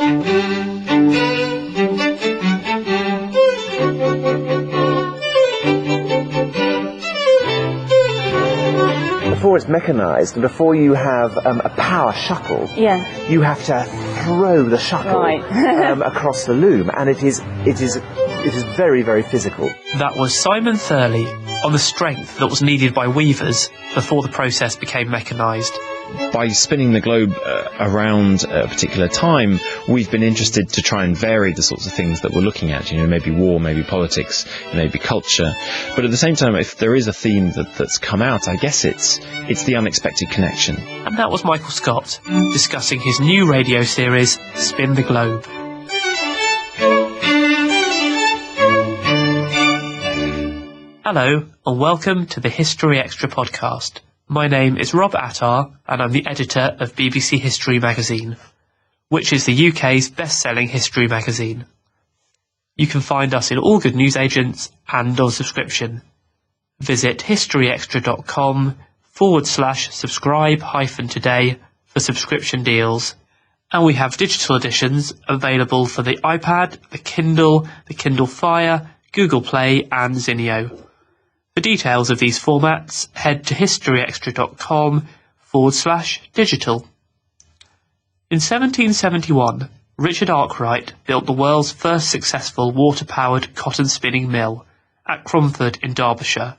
Before it's mechanised, and before you have a power shuttle, you have to throw the shuttle across the loom, and it is very, very physical. That was Simon Thurley on the strength that was needed by weavers before the process became mechanised. By spinning the globe around a particular time, we've been interested to try and vary the sorts of things that we're looking at, maybe war, maybe politics, maybe culture. But at the same time, if there is a theme that's come out, I guess it's the unexpected connection. And that was Michael Scott, discussing his new radio series, Spin the Globe. Hello, and welcome to the History Extra podcast. My name is Rob Attar, and I'm the editor of BBC History magazine, which is the UK's best-selling history magazine. You can find us in all good newsagents and on subscription. Visit historyextra.com/subscribe-today for subscription deals. And we have digital editions available for the iPad, the Kindle Fire, Google Play and Zinio. For details of these formats, head to historyextra.com/digital. In 1771, Richard Arkwright built the world's first successful water-powered cotton spinning mill at Cromford in Derbyshire.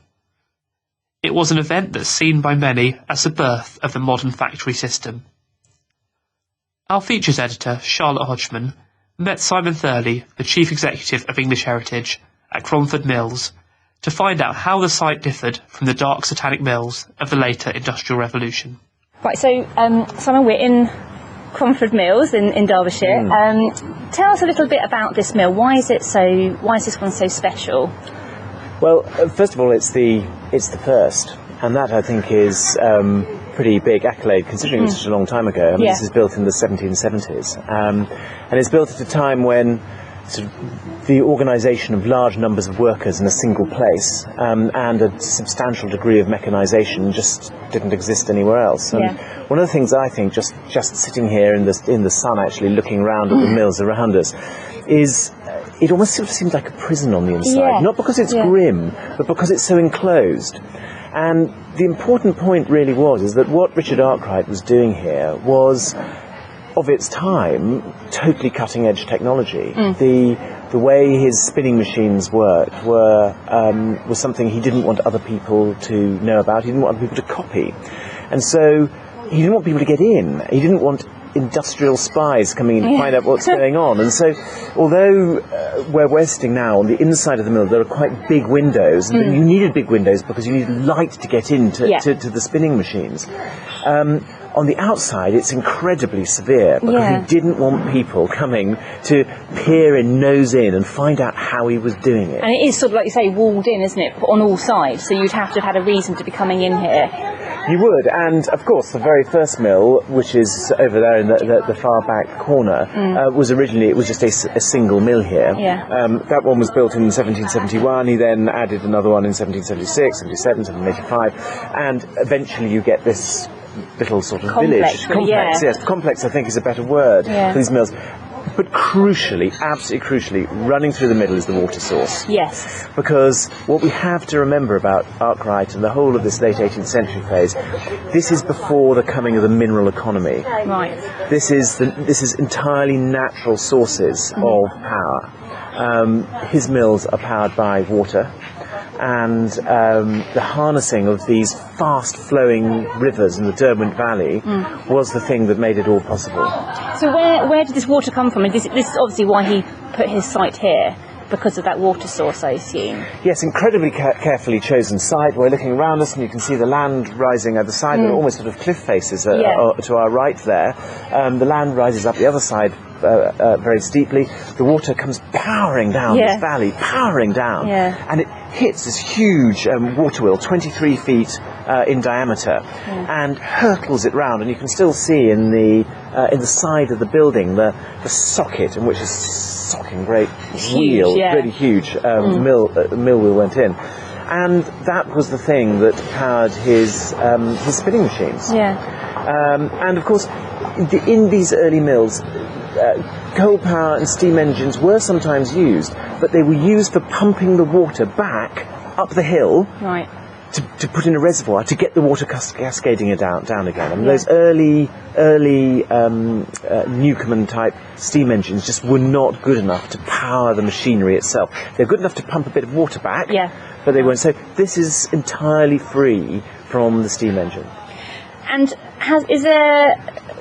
It was an event that's seen by many as the birth of the modern factory system. Our features editor, Charlotte Hodgman, met Simon Thurley, the chief executive of English Heritage, at Cromford Mills, to find out how the site differed from the dark satanic mills of the later Industrial Revolution. Right, so Simon, we're in Cromford Mills in Derbyshire. Tell us a little bit about this mill. Why is this one so special? Well, first of all, it's the first, and that I think is pretty big accolade considering it was such a long time ago. I mean, this is built in the 1770s, and it's built at a time when sort of the organisation of large numbers of workers in a single place and a substantial degree of mechanisation just didn't exist anywhere else. And one of the things I think, just sitting here in the sun, actually looking around at the mills around us, is it almost sort of seems like a prison on the inside. Not because it's grim, but because it's so enclosed. And the important point really is that what Richard Arkwright was doing here was, of its time, totally cutting-edge technology. The way his spinning machines worked was something he didn't want other people to know about. He didn't want other people to copy. And so he didn't want people to get in. He didn't want industrial spies coming in to find out what's going on. And so, although where we're sitting now, on the inside of the mill, there are quite big windows. And you needed big windows because you needed light to get into to the spinning machines. On the outside, it's incredibly severe because he didn't want people coming to peer in, nose in, and find out how he was doing it. And it is sort of, like you say, walled in, isn't it, on all sides? So you'd have to have had a reason to be coming in here. You would, and of course the very first mill, which is over there in the far back corner, was originally, it was just a single mill here. That one was built in 1771, he then added another one in 1776, 77, 1785, and eventually you get this little sort of village. Complex, yes. Complex, I think, is a better word for these mills. But crucially, absolutely crucially, running through the middle is the water source. Yes. Because what we have to remember about Arkwright and the whole of this late 18th century phase, this is before the coming of the mineral economy. Right. This is entirely natural sources of power. His mills are powered by water, and the harnessing of these fast-flowing rivers in the Derwent Valley was the thing that made it all possible. So where did this water come from? And this is obviously why he put his site here, because of that water source, I assume. Yes, incredibly carefully chosen site. We're looking around us and you can see the land rising over the side. There are almost sort of cliff faces to our right there. The land rises up the other side very steeply. The water comes powering down this valley, powering down, and it hits this huge water wheel, 23 feet in diameter, and hurtles it round. And you can still see in the side of the building the socket in which is socking great wheel, really huge mill wheel went in. And that was the thing that powered his spinning machines. And of course, in these early mills, coal power and steam engines were sometimes used, but they were used for pumping the water back up the hill. Right. To put in a reservoir to get the water cascading it down again. I mean, those early Newcomen type steam engines just were not good enough to power the machinery itself. They're good enough to pump a bit of water back, but they weren't. So this is entirely free from the steam engine. And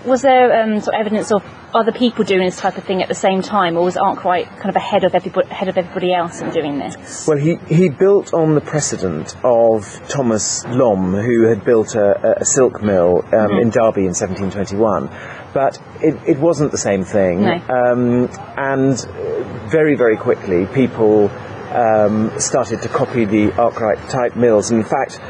was there sort of evidence of other people doing this type of thing at the same time, or was Arkwright kind of ahead of everybody else in doing this? Well, he built on the precedent of Thomas Lom, who had built a silk mill in Derby in 1721, but it wasn't the same thing. No. And very, very quickly, people started to copy the Arkwright type mills. In fact,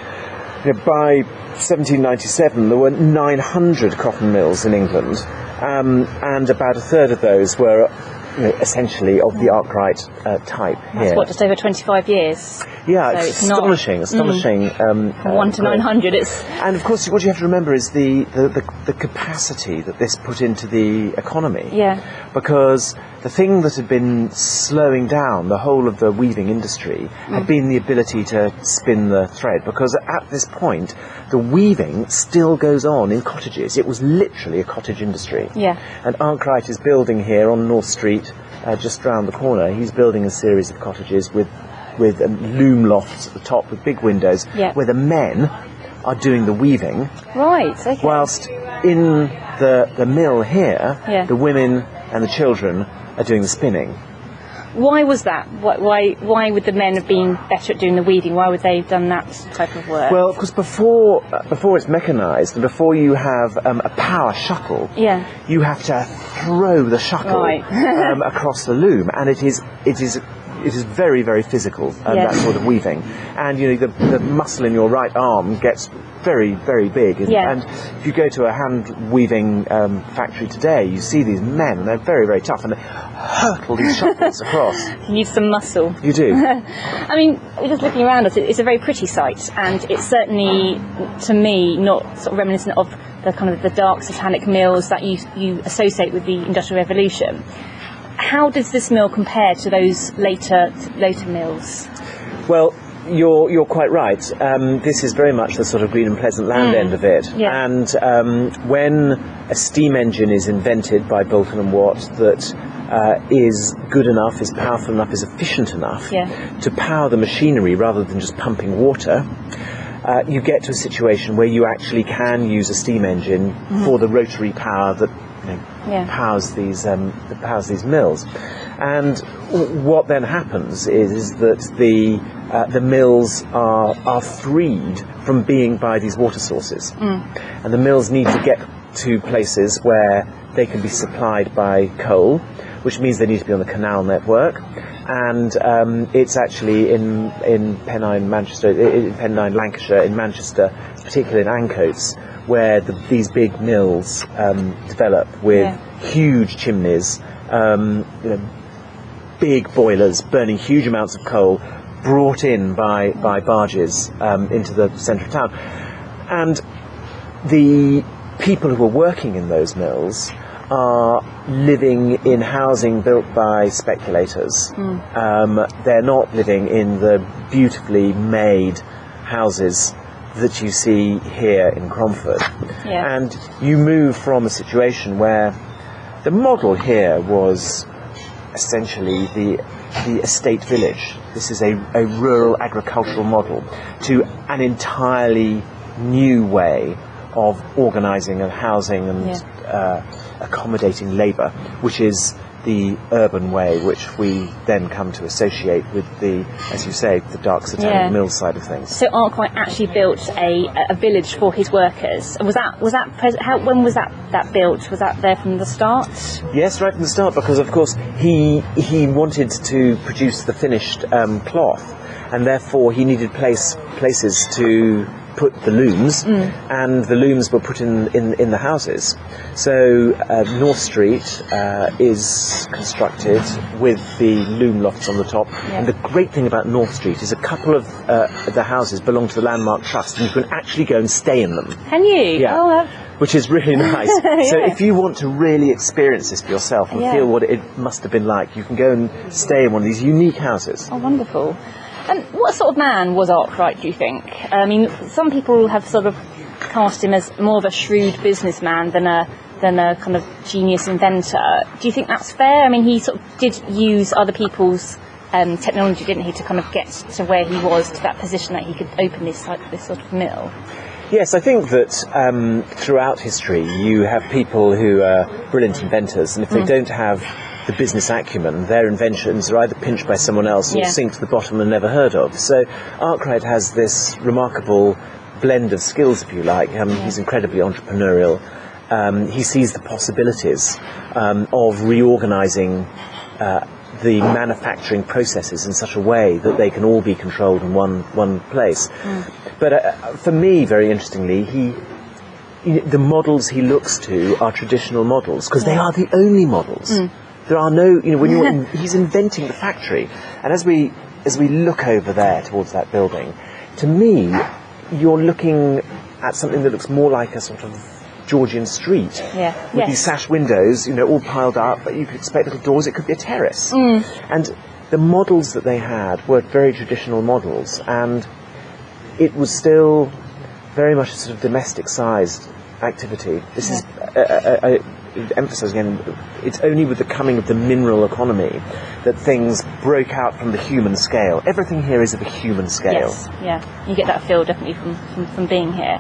by 1797, there were 900 cotton mills in England, and about a third of those were essentially of the Arkwright type. That's what, just over 25 years? Yeah, so it's astonishing. From 1 to 900, it's... And of course, what you have to remember is the capacity that this put into the economy. Yeah. Because the thing that had been slowing down the whole of the weaving industry had been the ability to spin the thread. Because at this point, the weaving still goes on in cottages. It was literally a cottage industry. Yeah. And Arkwright is building here on North Street, just round the corner. He's building a series of cottages with loom lofts at the top with big windows, where the men are doing the weaving. Right, okay. Whilst in the mill here, the women and the children are doing the spinning. Why was that? Why would the men have been better at doing the weaving? Why would they have done that type of work? Well, of course, before it's mechanised and before you have a power shuttle, you have to throw the shuttle across the loom, and it is very, very physical, that sort of weaving. And the muscle in your right arm gets very, very big. And if you go to a hand weaving factory today, you see these men, and they're very, very tough, and they hurtle these shuttles across. You need some muscle. You do. I mean, just looking around us, it's a very pretty sight, and it's certainly, to me, not sort of reminiscent of the kind of the dark satanic mills that you associate with the Industrial Revolution. How does this mill compare to those later mills? Well, you're quite right. This is very much the sort of green and pleasant land end of it. Yeah. And when a steam engine is invented by Boulton and Watt that is good enough, is powerful enough, is efficient enough to power the machinery rather than just pumping water, you get to a situation where you actually can use a steam engine for the rotary power that powers these mills. And what then happens is that the mills are freed from being by these water sources, and the mills need to get to places where they can be supplied by coal, which means they need to be on the canal network. And it's actually in Pennine, Lancashire, in Manchester, particularly in Ancoats, where these big mills develop with huge chimneys, big boilers burning huge amounts of coal, brought in by barges into the centre of town. And the people who are working in those mills are living in housing built by speculators. They're not living in the beautifully made houses that you see here in Cromford. And you move from a situation where the model here was essentially the estate village. This is a rural agricultural model, to an entirely new way of organising and housing and accommodating labour, which is the urban way, which we then come to associate with the, as you say, the dark satanic mill side of things. So Arkwright actually built a village for his workers. When was that built? Was that there from the start? Yes, right from the start, because of course he wanted to produce the finished cloth, and therefore he needed places to put the looms, and the looms were put in the houses. So North Street is constructed with the loom lofts on the top, and the great thing about North Street is a couple of the houses belong to the Landmark Trust, and you can actually go and stay in them. Can you? Yeah. Oh, which is really nice. So if you want to really experience this for yourself and feel what it must have been like, you can go and stay in one of these unique houses. Oh, wonderful. And what sort of man was Arkwright, do you think? I mean, some people have sort of cast him as more of a shrewd businessman than a kind of genius inventor. Do you think that's fair? I mean, he sort of did use other people's technology, didn't he, to kind of get to where he was, to that position that he could open this sort of mill? Yes, I think that throughout history you have people who are brilliant inventors, and if they don't have the business acumen, their inventions are either pinched by someone else or sink to the bottom and never heard of. So Arkwright has this remarkable blend of skills, if you like. He's incredibly entrepreneurial. He sees the possibilities of reorganising the manufacturing processes in such a way that they can all be controlled in one place. But for me, very interestingly, the models he looks to are traditional models, because they are the only models. There are no, when he's inventing the factory, and as we look over there towards that building, to me, you're looking at something that looks more like a sort of Georgian street with these sash windows, all piled up. But you could expect little doors. It could be a terrace. And the models that they had were very traditional models, and it was still very much a sort of domestic-sized activity. This is, I emphasise again, it's only with the coming of the mineral economy that things broke out from the human scale. Everything here is of a human scale. Yes, you get that feel definitely from being here.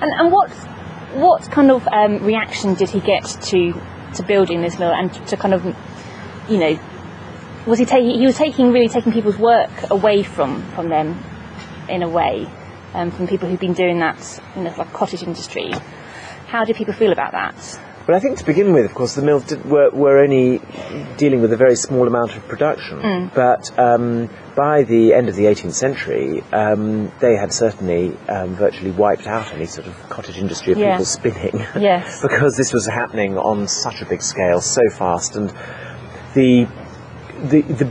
And what kind of reaction did he get to building this mill, and to kind of, was he taking people's work away from them in a way, from people who've been doing that in the cottage industry? How did people feel about that? Well, I think to begin with, of course, the mills were only dealing with a very small amount of production. But by the end of the 18th century, they had certainly virtually wiped out any sort of cottage industry of people spinning. Yes. Because this was happening on such a big scale, so fast. And the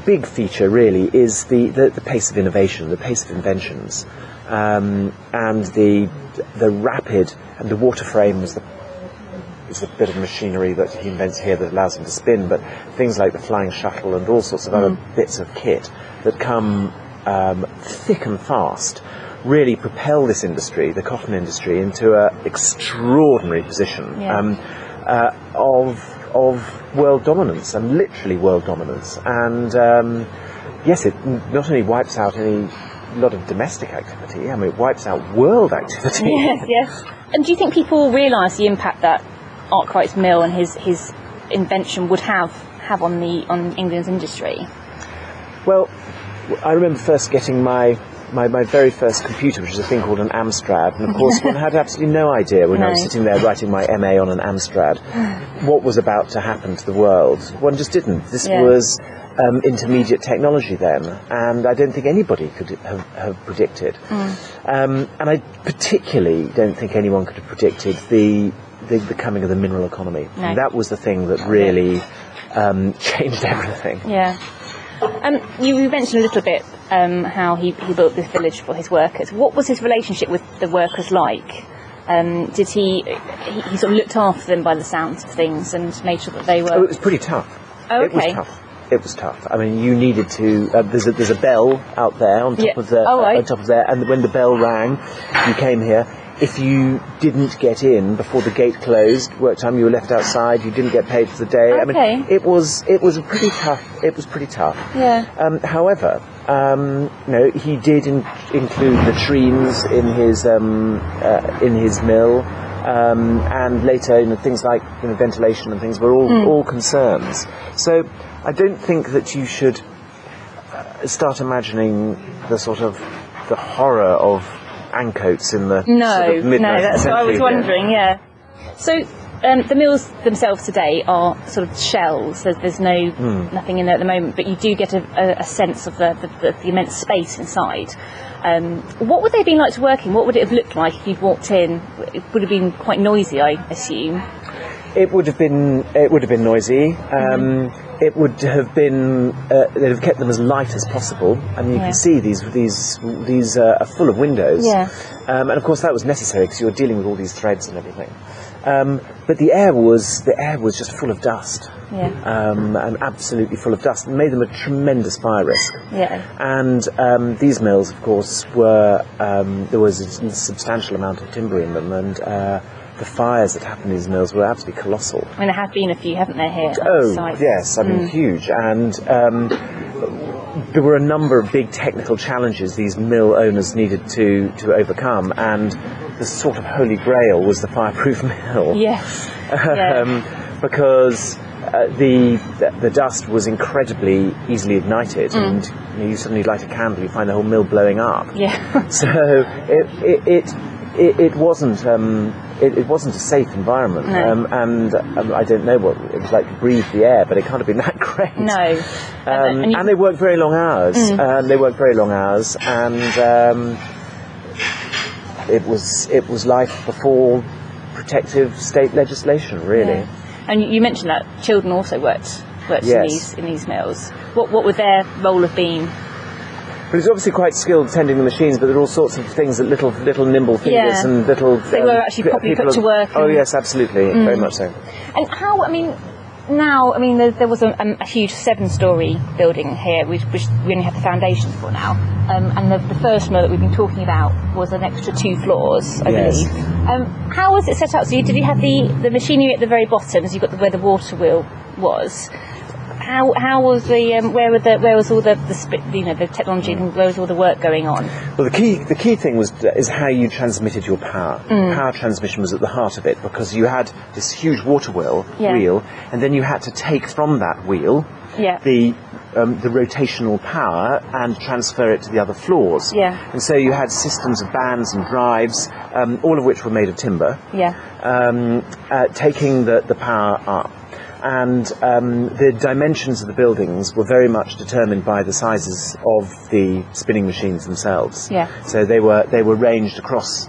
big feature really is the pace of innovation, the pace of inventions, and the rapid, and the water frame is a bit of machinery that he invents here that allows him to spin, but things like the flying shuttle and all sorts of other bits of kit that come thick and fast really propel this industry, the cotton industry, into an extraordinary position of world dominance, and literally world dominance. And yes, it not only wipes out a lot of domestic activity, it wipes out world activity. Yes. And do you think people realise the impact that Arkwright's mill and his invention would have on England's industry? Well, I remember first getting my very first computer, which is a thing called an Amstrad, and of course one had absolutely no idea when I was sitting there writing my MA on an Amstrad what was about to happen to the world. One just didn't. This was intermediate technology then, and I don't think anybody could have predicted. And I particularly don't think anyone could have predicted the coming of the mineral economy. No. That was the thing that really changed everything. Yeah. You mentioned a little bit how he built this village for his workers. What was his relationship with the workers like? Did he sort of looked after them by the sounds of things and made sure that they were... Oh, it was pretty tough. Oh, okay. It was tough. I mean, you needed to... there's a bell out there on top of on top of there, and when the bell rang, you came here. If you didn't get in before the gate closed, work time, you were left outside. You didn't get paid for the day. Okay. I mean, it was pretty tough. It was pretty tough. Yeah. However, he did include latrines in his mill, and later, things like ventilation and things were all concerns. So I don't think that you should start imagining the horror of ancoats in the mid-19th that's century. what I was wondering. Yeah. So the mills themselves today are sort of shells. There's nothing in there at the moment, but you do get a sense of the immense space inside. What would they have been like to work in? What would it have looked like if you'd walked in? It would have been quite noisy, I assume. It would have been noisy. It would have been. They'd have kept them as light as possible, and you can see these are full of windows. Yeah. And of course that was necessary because you were dealing with all these threads and everything. But the air was just full of dust. Yeah. And absolutely full of dust. It made them a tremendous fire risk. Yeah. And these mills, of course, were there was a substantial amount of timber in them, and the fires that happened in these mills were absolutely colossal. I mean, there have been a few, haven't there, here? Oh, yes, I mean, huge. And there were a number of big technical challenges these mill owners needed to overcome, and the sort of holy grail was the fireproof mill. Yes. Because the dust was incredibly easily ignited, and you suddenly light a candle, you find the whole mill blowing up. Yeah. So it wasn't it wasn't a safe environment, and I don't know what it was like to breathe the air, but it can't have been that great. No. And they worked very long hours. And it was life before protective state legislation, really. Yeah. And you mentioned that children also worked Yes. in these mills. What would their role have been? But he's obviously quite skilled tending the machines, but there are all sorts of things that little nimble fingers and little... They were actually properly put to work. Oh, yes, absolutely. Very much so. And how, there was a huge 7-storey building here, which we only have the foundations for now. And the first mill that we've been talking about was an extra 2 floors, I believe. How was it set up? So did you have the machinery at the very bottom, as you got where the water wheel was? How was where was all the technology, and where was all the work going on? Well, the key thing is how you transmitted your power. Power transmission was at the heart of it, because you had this huge water wheel, and then you had to take from that wheel the rotational power and transfer it to the other floors. Yeah. And so you had systems of bands and drives, all of which were made of timber. Yeah. Taking the power up. And the dimensions of the buildings were very much determined by the sizes of the spinning machines themselves. Yeah. So they were ranged across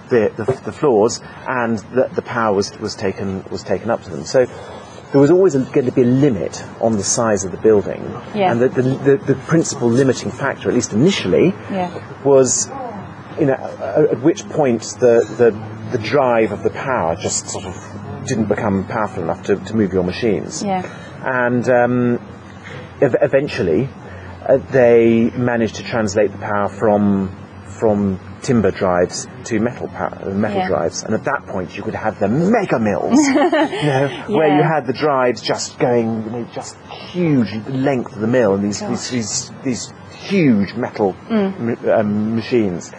the floors, and the power was taken up to them. So there was always going to be a limit on the size of the building. Yeah. And the principal limiting factor, at least initially, was at which point the drive of the power just sort of didn't become powerful enough to move your machines. Yeah. And eventually they managed to translate the power from timber drives to metal drives, and at that point you could have the mega mills, where you had the drives just going, just huge length of the mill, and these huge metal machines.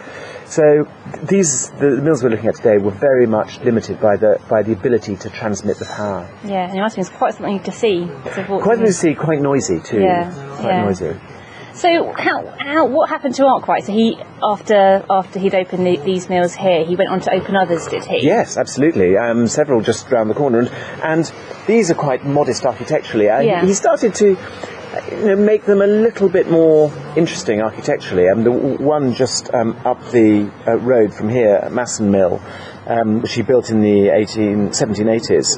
So the mills we're looking at today were very much limited by the ability to transmit the power. Yeah, and it must have been quite something to see. Quite something to see, quite noisy too. Yeah, quite noisy. So what happened to Arkwright? So he, after he'd opened these mills here, he went on to open others, did he? Yes, absolutely. Several just round the corner, and these are quite modest architecturally. He started to make them a little bit more interesting architecturally. The one just up the road from here, Masson Mill, which he built in the 1780s,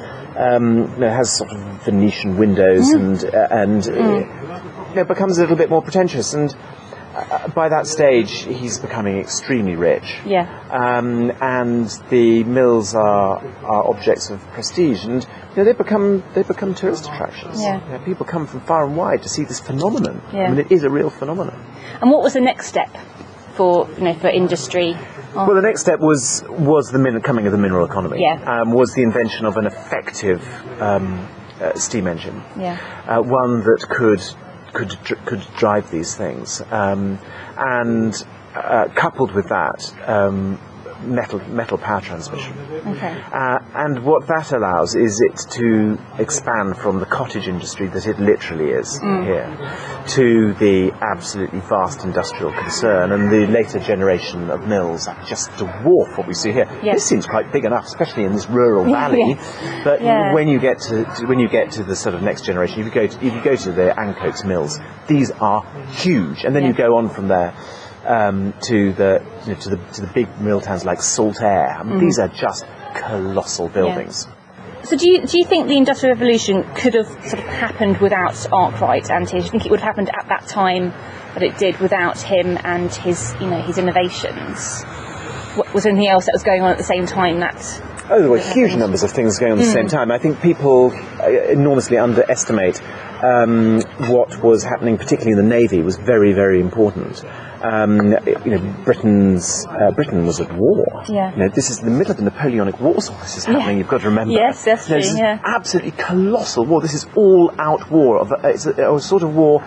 has sort of Venetian windows and becomes a little bit more pretentious. And by that stage, he's becoming extremely rich. Yeah. And the mills are objects of prestige, and they become tourist attractions. Yeah. People come from far and wide to see this phenomenon. Yeah. I mean, it is a real phenomenon. And what was the next step for industry? Well, the next step was the coming of the mineral economy. Yeah. Was the invention of an effective steam engine. Yeah. One that could drive these things, and coupled with that, metal power transmission. Okay. And what that allows is it to expand from the cottage industry that it literally is here to the absolutely vast industrial concern, and the later generation of mills that just dwarf what we see here. Yes. This seems quite big enough, especially in this rural valley. But when you get to the sort of next generation, if you go to the Ancoats mills, these are huge, and then you go on from there to the big mill towns like Saltaire. I mean, these are just colossal buildings. Yeah. So do you think the Industrial Revolution could have sort of happened without Arkwright and his? Do you think it would have happened at that time that it did without him and his innovations? Was there anything else that was going on at the same time that Oh, there were huge numbers of things going on at the same time. I think people enormously underestimate what was happening, particularly in the Navy, was very, very important. Britain was at war. Yeah. This is the middle of the Napoleonic Wars. All this is happening. You've got to remember. Yes, that's true. This is absolutely colossal war. This is all-out war. It's a sort of war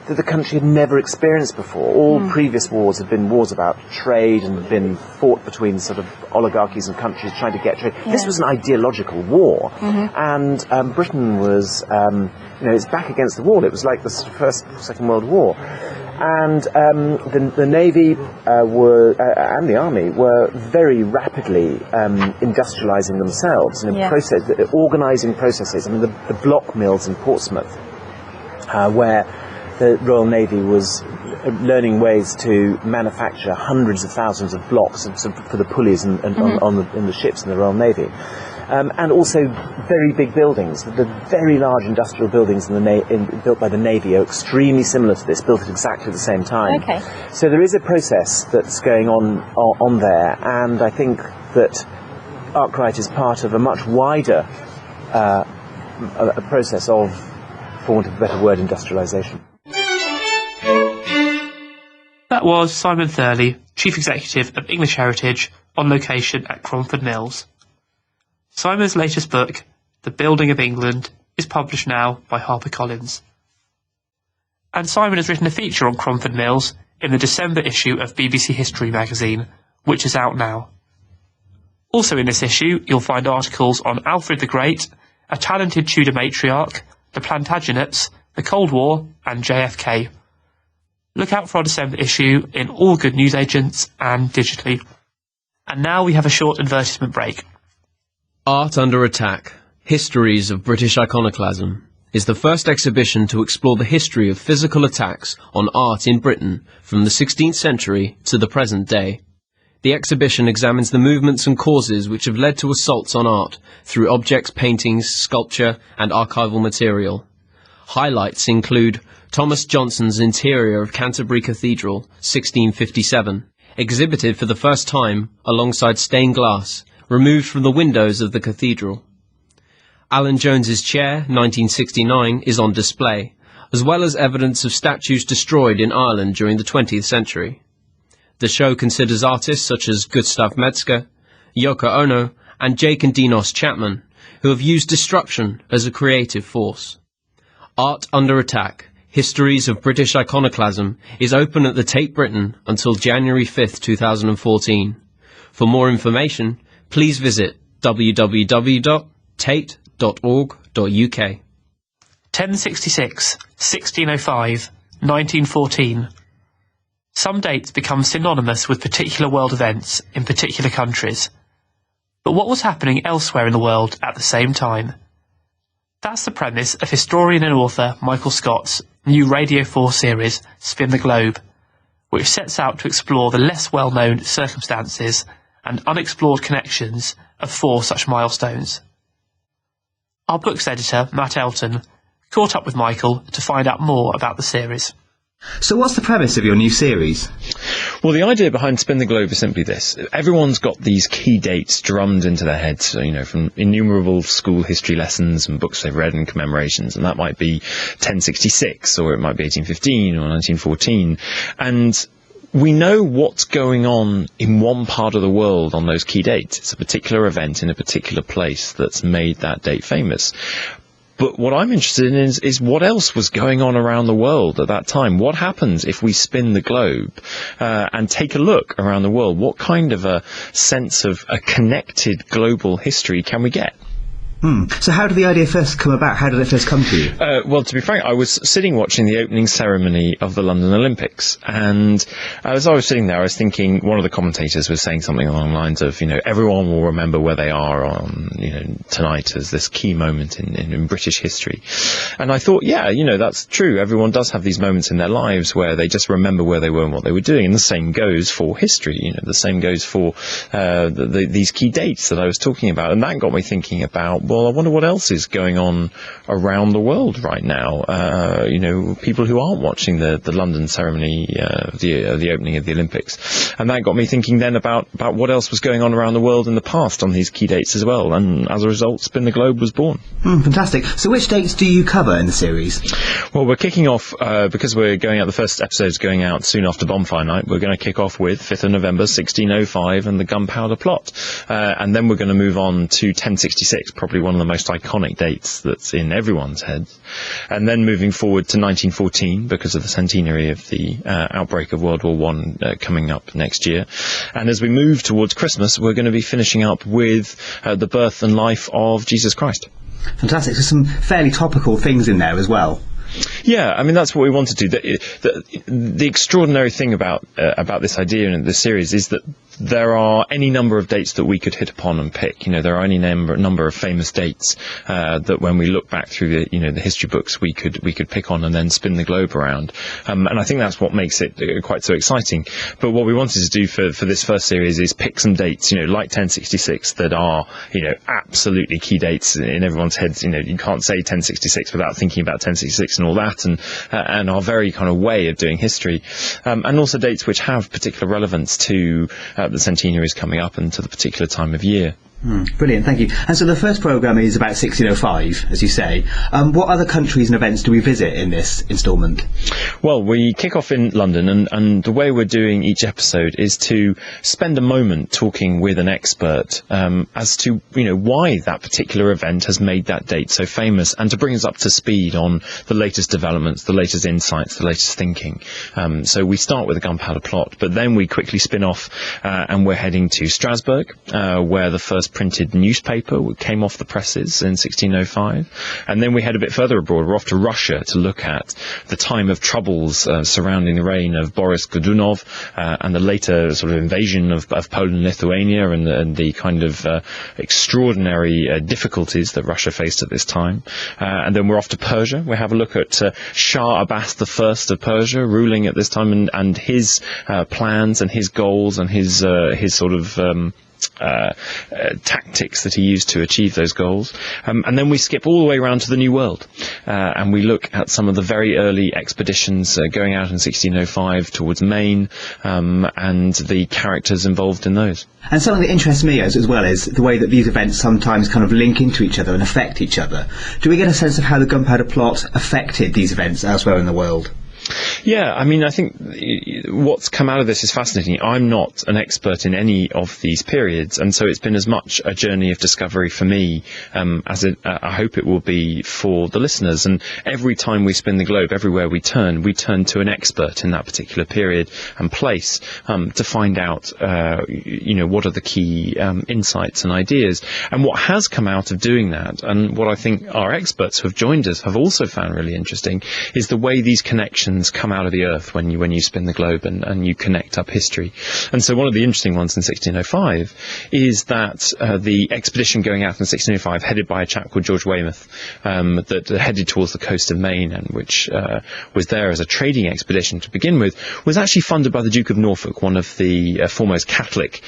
that the country had never experienced before. All previous wars have been wars about trade and been fought between sort of oligarchies and countries trying to get trade. Yeah. This was an ideological war, and Britain was, it's back against the wall. It was like the Second World War. And the Navy and the Army were very rapidly industrialising themselves and organising processes. I mean, the block mills in Portsmouth, where the Royal Navy was learning ways to manufacture hundreds of thousands of blocks for the pulleys in the ships in the Royal Navy. And also very big buildings. The very large industrial buildings built by the Navy are extremely similar to this, built at exactly the same time. Okay. So there is a process that's going on there, and I think that Arkwright is part of a much wider a process of, for want of a better word, industrialisation. That was Simon Thurley, Chief Executive of English Heritage, on location at Cromford Mills. Simon's latest book, The Building of England, is published now by HarperCollins. And Simon has written a feature on Cromford Mills in the December issue of BBC History magazine, which is out now. Also in this issue, you'll find articles on Alfred the Great, a talented Tudor matriarch, the Plantagenets, the Cold War, and JFK. Look out for our December issue in all good newsagents and digitally. And now we have a short advertisement break. Art Under Attack, Histories of British Iconoclasm, is the first exhibition to explore the history of physical attacks on art in Britain from the 16th century to the present day. The exhibition examines the movements and causes which have led to assaults on art through objects, paintings, sculpture and archival material. Highlights include Thomas Johnson's interior of Canterbury Cathedral, 1657, exhibited for the first time alongside stained glass, removed from the windows of the cathedral. Alan Jones's chair, 1969, is on display, as well as evidence of statues destroyed in Ireland during the 20th century. The show considers artists such as Gustav Metzger, Yoko Ono, and Jake and Dinos Chapman, who have used destruction as a creative force. Art Under Attack, Histories of British Iconoclasm, is open at the Tate Britain until January 5th, 2014. For more information, please visit www.tate.org.uk. 1066, 1605, 1914. Some dates become synonymous with particular world events in particular countries. But what was happening elsewhere in the world at the same time? That's the premise of historian and author Michael Scott's new Radio 4 series, Spin the Globe, which sets out to explore the less well-known circumstances and unexplored connections of 4 such milestones. Our books editor, Matt Elton, caught up with Michael to find out more about the series. So what's the premise of your new series? Well, the idea behind Spin the Globe is simply this. Everyone's got these key dates drummed into their heads, from innumerable school history lessons and books they've read and commemorations, and that might be 1066, or it might be 1815 or 1914. And we know what's going on in one part of the world on those key dates. It's a particular event in a particular place that's made that date famous. But what I'm interested in is what else was going on around the world at that time. What happens if we spin the globe and take a look around the world? What kind of a sense of a connected global history can we get? So how did the idea first come about? How did it first come to you? Well, to be frank, I was sitting watching the opening ceremony of the London Olympics, and as I was sitting there, I was thinking, one of the commentators was saying something along the lines of, everyone will remember where they are on, tonight as this key moment in British history. And I thought, that's true. Everyone does have these moments in their lives where they just remember where they were and what they were doing. And the same goes for history. The same goes for these key dates that I was talking about. And that got me thinking about, well, I wonder what else is going on around the world right now. People who aren't watching the London ceremony, the opening of the Olympics. And that got me thinking then about what else was going on around the world in the past on these key dates as well. And as a result, Spin the Globe was born. Fantastic. So which dates do you cover in the series? Well, we're kicking off, because we're going out, the first episode's going out soon after Bonfire Night, we're going to kick off with 5th of November, 1605 and the Gunpowder Plot. And then we're going to move on to 1066, probably one of the most iconic dates that's in everyone's heads. And then moving forward to 1914, because of the centenary of the outbreak of World War I coming up next year. And as we move towards Christmas, we're going to be finishing up with the birth and life of Jesus Christ. Fantastic. So some fairly topical things in there as well. Yeah, I mean, that's what we wanted to do. The extraordinary thing about this idea and this series is that there are any number of dates that we could hit upon and pick. There are any number of famous dates that when we look back through the history books we could pick on and then spin the globe around. And I think that's what makes it quite so exciting. But what we wanted to do for this first series is pick some dates, like 1066, that are absolutely key dates in everyone's heads. You can't say 1066 without thinking about 1066 and all that, and our very kind of way of doing history, and also dates which have particular relevance to the centenary is coming up and to the particular time of year. Brilliant, thank you. And so the first programme is about 1605, as you say. What other countries and events do we visit in this instalment? Well, we kick off in London, and the way we're doing each episode is to spend a moment talking with an expert as to why that particular event has made that date so famous, and to bring us up to speed on the latest developments, the latest insights, the latest thinking. So we start with the Gunpowder Plot, but then we quickly spin off and we're heading to Strasbourg, where the first printed newspaper came off the presses in 1605, and then we head a bit further abroad. We're off to Russia to look at the time of troubles surrounding the reign of Boris Godunov and the later sort of invasion of Poland and Lithuania, and the kind of extraordinary difficulties that Russia faced at this time. And then we're off to Persia. We have a look at Shah Abbas I of Persia, ruling at this time, and his plans and his goals and his sort of tactics that he used to achieve those goals. And then we skip all the way around to the New World, and we look at some of the very early expeditions going out in 1605 towards Maine, and the characters involved in those. And something that interests me as well is the way that these events sometimes kind of link into each other and affect each other. Do we get a sense of how the Gunpowder Plot affected these events elsewhere in the world? Yeah, I mean, I think what's come out of this is fascinating. I'm not an expert in any of these periods, and so it's been as much a journey of discovery for me as I hope it will be for the listeners. And every time we spin the globe, everywhere we turn to an expert in that particular period and place to find out, what are the key insights and ideas. And what has come out of doing that, and what I think our experts who have joined us have also found really interesting, is the way these connections come out of the earth when you spin the globe and you connect up history. And so one of the interesting ones in 1605 is that the expedition going out in 1605, headed by a chap called George Weymouth, that headed towards the coast of Maine, and which was there as a trading expedition to begin with, was actually funded by the Duke of Norfolk, one of the foremost Catholic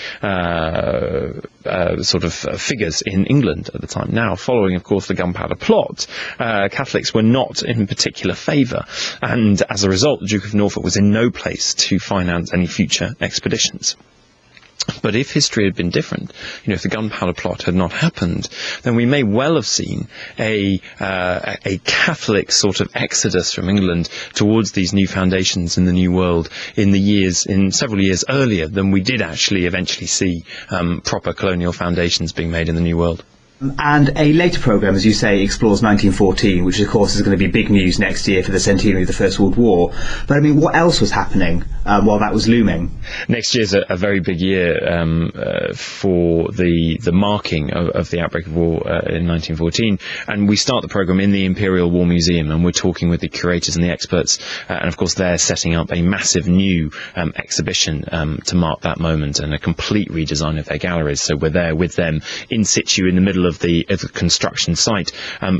sort of figures in England at the time. Now, following, of course, the Gunpowder Plot, Catholics were not in particular favour, and as a result, the Duke of Norfolk was in no place to finance any future expeditions. But if history had been different, if the Gunpowder Plot had not happened, then we may well have seen a Catholic sort of exodus from England towards these new foundations in the New World in several years earlier than we did actually eventually see proper colonial foundations being made in the New World. And a later programme, as you say, explores 1914, which of course is going to be big news next year for the centenary of the First World War. But I mean, what else was happening while that was looming? Next year's a very big year for the marking of the outbreak of war in 1914. And we start the programme in the Imperial War Museum, and we're talking with the curators and the experts. And of course, they're setting up a massive new exhibition to mark that moment, and a complete redesign of their galleries. So we're there with them in situ in the middle of the construction site,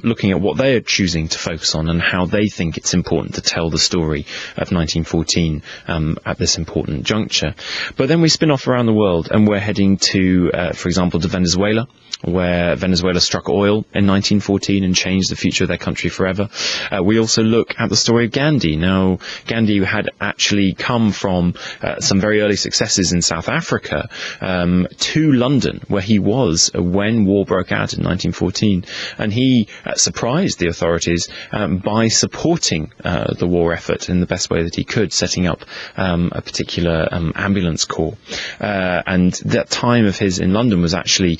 looking at what they're choosing to focus on and how they think it's important to tell the story of 1914 at this important juncture. But then we spin off around the world, and we're heading to, for example, to Venezuela, where Venezuela struck oil in 1914 and changed the future of their country forever. We also look at the story of Gandhi. Now, Gandhi had actually come from some very early successes in South Africa to London, where he was when war broke out in 1914, and he surprised the authorities by supporting the war effort in the best way that he could, setting up a particular ambulance corps. And that time of his in London was actually,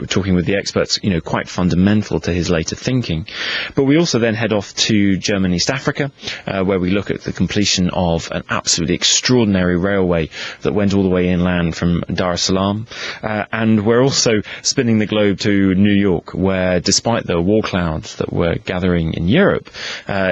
talking with the experts, quite fundamental to his later thinking. But we also then head off to German East Africa, where we look at the completion of an absolutely extraordinary railway that went all the way inland from Dar es Salaam. And we're also spinning the globe to New York, where despite the war clouds that were gathering in Europe,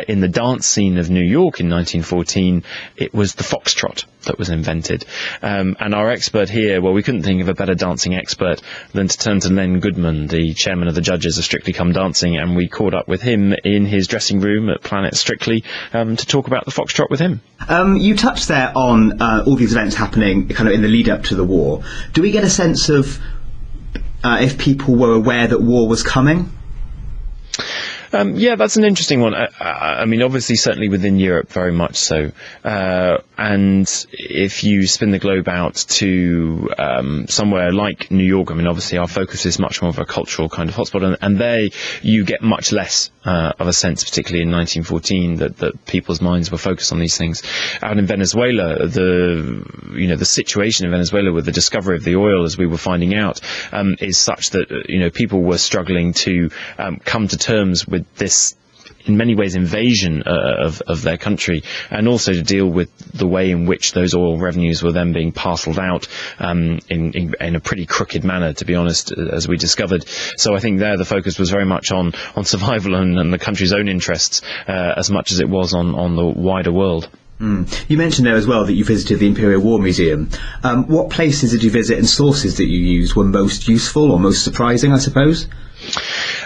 in the dance scene of New York in 1914, it was the foxtrot that was invented. And our expert here, well, we couldn't think of a better dancing expert than to turn to Len Goodman, the chairman of the judges of Strictly Come Dancing, and we caught up with him in his dressing room at Planet Strictly to talk about the foxtrot with him. You touched there on all these events happening kind of in the lead up to the war. Do we get a sense of if people were aware that war was coming? Yeah, that's an interesting one. I mean, obviously, certainly within Europe, very much so. And if you spin the globe out to somewhere like New York, I mean, obviously our focus is much more of a cultural kind of hotspot, and there you get much less of a sense, particularly in 1914, that people's minds were focused on these things. Out in Venezuela, the situation in Venezuela with the discovery of the oil, as we were finding out, is such that people were struggling to come to terms with this, in many ways, invasion of their country, and also to deal with the way in which those oil revenues were then being parcelled out in a pretty crooked manner, to be honest, as we discovered. So I think there the focus was very much on survival and the country's own interests as much as it was on the wider world. You mentioned there as well that you visited the Imperial War Museum. What places did you visit and sources that you used were most useful or most surprising, I suppose?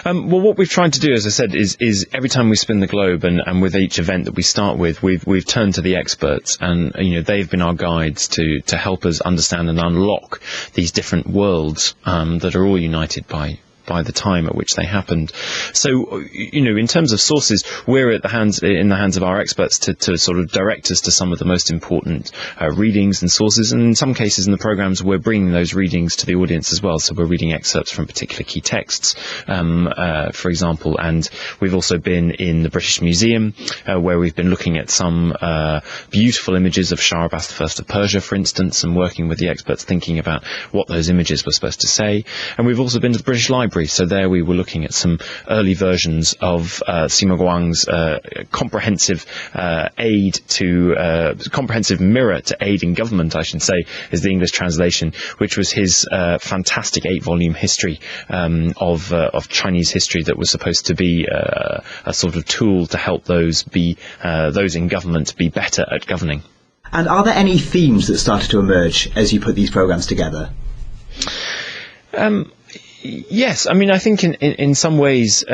Well, what we've tried to do, as I said, is every time we spin the globe and with each event that we start with, we've turned to the experts, and they've been our guides to help us understand and unlock these different worlds that are all united by the time at which they happened. So, in terms of sources, we're in the hands of our experts to sort of direct us to some of the most important readings and sources, and in some cases in the programs we're bringing those readings to the audience as well. So we're reading excerpts from particular key texts, for example, and we've also been in the British Museum, where we've been looking at some beautiful images of Shah Abbas I of Persia, for instance, and working with the experts thinking about what those images were supposed to say. And we've also been to the British Library. So there we were looking at some early versions of Sima Guang's comprehensive comprehensive mirror to aid in government, I should say, is the English translation, which was his fantastic 8-volume history of Chinese history that was supposed to be a sort of tool to help those in government be better at governing. And are there any themes that started to emerge as you put these programs together? Yes, I mean, I think in some ways,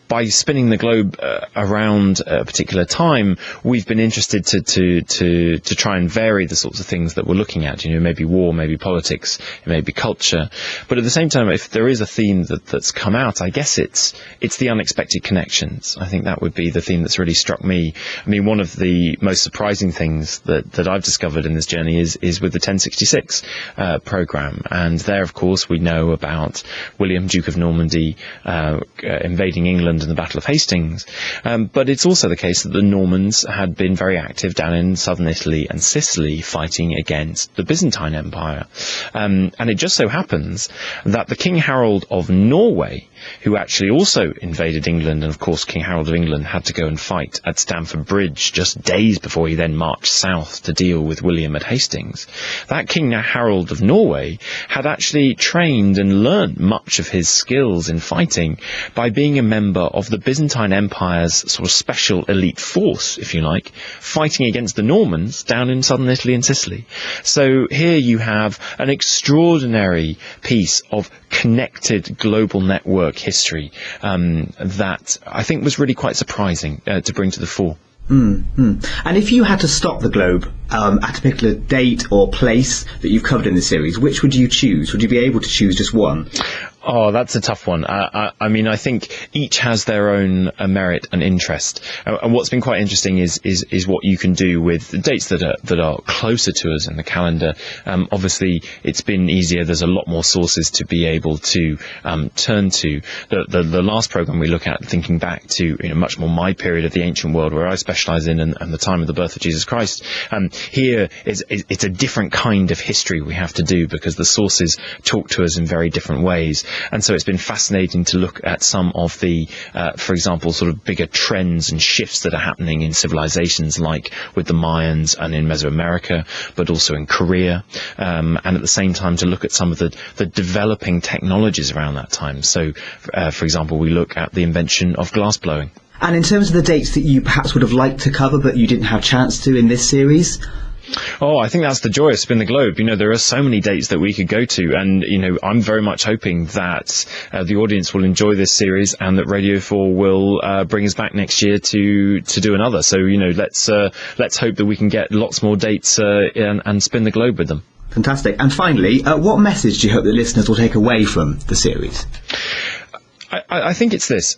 by spinning the globe around a particular time, we've been interested to try and vary the sorts of things that we're looking at. Maybe war, maybe politics, maybe culture. But at the same time, if there is a theme that's come out, I guess it's the unexpected connections. I think that would be the theme that's really struck me. I mean, one of the most surprising things that I've discovered in this journey is with the 1066 program, and there, of course, we know about William, Duke of Normandy, invading England in the Battle of Hastings. But it's also the case that the Normans had been very active down in southern Italy and Sicily fighting against the Byzantine Empire. And it just so happens that the King Harold of Norway, who actually also invaded England, and of course King Harold of England had to go and fight at Stamford Bridge just days before he then marched south to deal with William at Hastings. That King Harold of Norway had actually trained trained and learned much of his skills in fighting by being a member of the Byzantine Empire's sort of special elite force, if you like, fighting against the Normans down in southern Italy and Sicily. So here you have an extraordinary piece of connected global network history that I think was really quite surprising to bring to the fore. And if you had to stop the globe at a particular date or place that you've covered in the series, which would you choose? Would you be able to choose just one? Oh, that's a tough one. I mean, I think each has their own merit and interest. And what's been quite interesting is what you can do with the dates that are closer to us in the calendar. Obviously, it's been easier. There's a lot more sources to be able to turn to. The last program we look at, thinking back to much more my period of the ancient world, where I specialise in, and the time of the birth of Jesus Christ. Here it's a different kind of history we have to do, because the sources talk to us in very different ways. And so it's been fascinating to look at some of the, for example, sort of bigger trends and shifts that are happening in civilizations, like with the Mayans and in Mesoamerica, but also in Korea, and at the same time to look at some of the developing technologies around that time. So, for example, we look at the invention of glassblowing. And in terms of the dates that you perhaps would have liked to cover but you didn't have a chance to in this series? Oh, I think that's the joy of Spin the Globe. There are so many dates that we could go to, and I'm very much hoping that the audience will enjoy this series, and that Radio 4 will bring us back next year to do another. So let's hope that we can get lots more dates and spin the globe with them. Fantastic. And finally, what message do you hope that listeners will take away from the series? I think it's this.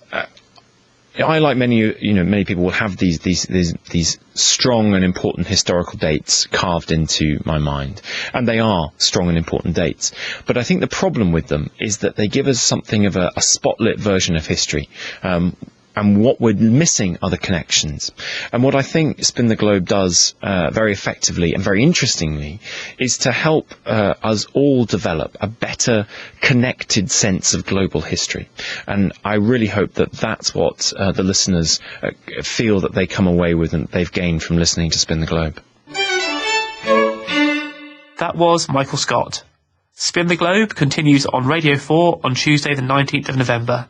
I, like many people, will have these strong and important historical dates carved into my mind, and they are strong and important dates. But I think the problem with them is that they give us something of a spotlit version of history. And what we're missing are the connections. And what I think Spin the Globe does very effectively and very interestingly is to help us all develop a better connected sense of global history. And I really hope that that's what the listeners feel that they come away with and they've gained from listening to Spin the Globe. That was Michael Scott. Spin the Globe continues on Radio 4 on Tuesday the 19th of November.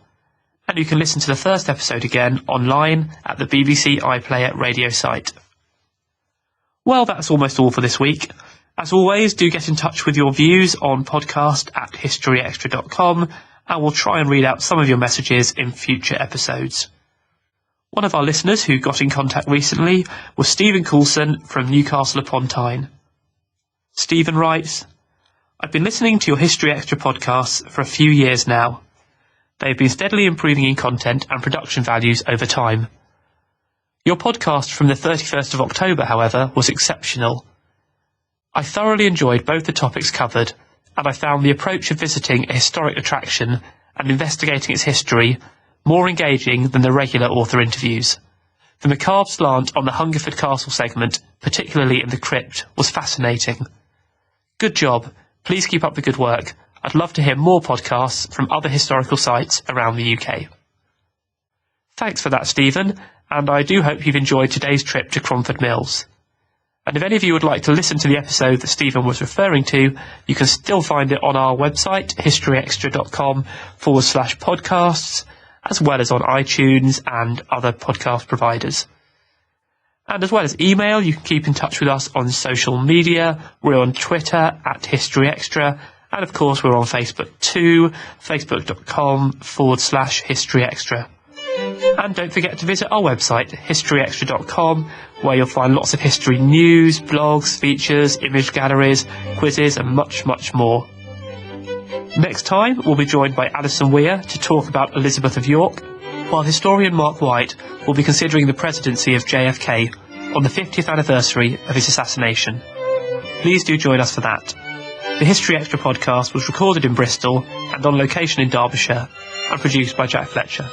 And you can listen to the first episode again online at the BBC iPlayer radio site. Well, that's almost all for this week. As always, do get in touch with your views on podcast@historyextra.com, and we'll try and read out some of your messages in future episodes. One of our listeners who got in contact recently was Stephen Coulson from Newcastle upon Tyne. Stephen writes, "I've been listening to your History Extra podcasts for a few years now. They've been steadily improving in content and production values over time. Your podcast from the 31st of October, however, was exceptional. I thoroughly enjoyed both the topics covered, and I found the approach of visiting a historic attraction and investigating its history more engaging than the regular author interviews. The macabre slant on the Hungerford Castle segment, particularly in the crypt, was fascinating. Good job. Please keep up the good work. I'd love to hear more podcasts from other historical sites around the UK." Thanks for that, Stephen, and I do hope you've enjoyed today's trip to Cromford Mills. And if any of you would like to listen to the episode that Stephen was referring to, you can still find it on our website, historyextra.com/podcasts, as well as on iTunes and other podcast providers. And as well as email, you can keep in touch with us on social media. We're on Twitter @historyextra. And of course, we're on Facebook too, facebook.com/historyextra. And don't forget to visit our website, historyextra.com, where you'll find lots of history news, blogs, features, image galleries, quizzes, and much, much more. Next time, we'll be joined by Alison Weir to talk about Elizabeth of York, while historian Mark White will be considering the presidency of JFK on the 50th anniversary of his assassination. Please do join us for that. The History Extra podcast was recorded in Bristol and on location in Derbyshire, and produced by Jack Fletcher.